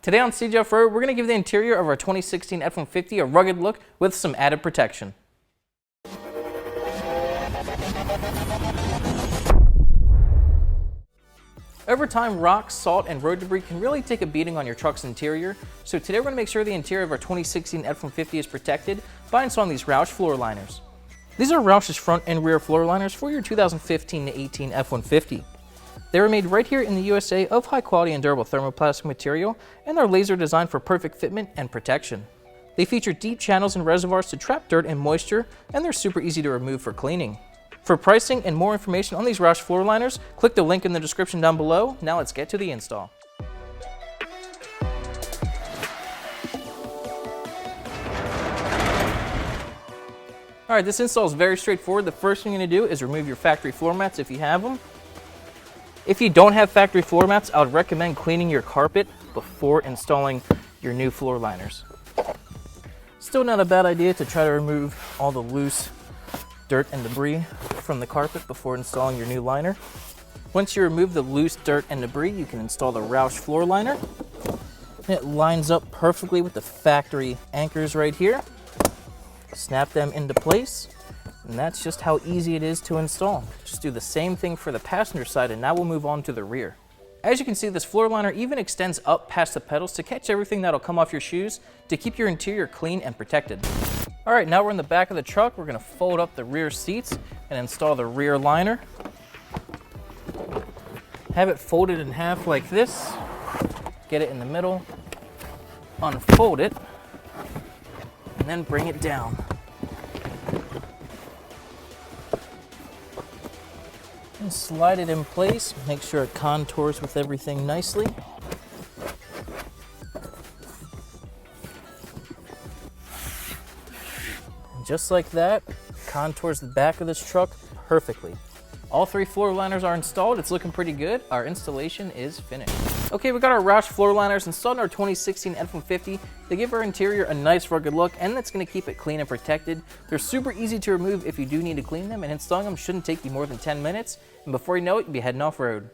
Today on CJ Off-Road, we're going to give the interior of our 2016 F-150 a rugged look with some added protection. Over time, rocks, salt, and road debris can really take a beating on your truck's interior, so today we're going to make sure the interior of our 2016 F-150 is protected by installing these Roush floor liners. These are Roush's front and rear floor liners for your 2015-18 F-150. They were made right here in the USA of high quality and durable thermoplastic material, and are laser designed for perfect fitment and protection. They feature deep channels and reservoirs to trap dirt and moisture, and they're super easy to remove for cleaning. For pricing and more information on these Roush floor liners, click the link in the description down below. Now let's get to the install. Alright, this install is very straightforward. The first thing you're going to do is remove your factory floor mats if you have them. If you don't have factory floor mats, I would recommend cleaning your carpet before installing your new floor liners. Still not a bad idea to try to remove all the loose dirt and debris from the carpet before installing your new liner. Once you remove the loose dirt and debris, you can install the Roush floor liner. It lines up perfectly with the factory anchors right here. Snap them into place. And that's just how easy it is to install. Just do the same thing for the passenger side, and now we'll move on to the rear. As you can see, this floor liner even extends up past the pedals to catch everything that'll come off your shoes to keep your interior clean and protected. All right, now we're in the back of the truck. We're gonna fold up the rear seats and install the rear liner. Have it folded in half like this. Get it in the middle, unfold it, and then bring it down. And slide it in place, make sure it contours with everything nicely. And just like that, contours the back of this truck perfectly. All three floor liners are installed. It's looking pretty good. Our installation is finished. Okay, we got our Roush floor liners installed in our 2016 F-150. They give our interior a nice rugged look, and that's going to keep it clean and protected. They're super easy to remove if you do need to clean them, and installing them shouldn't take you more than 10 minutes. And before you know it, you'll be heading off-road.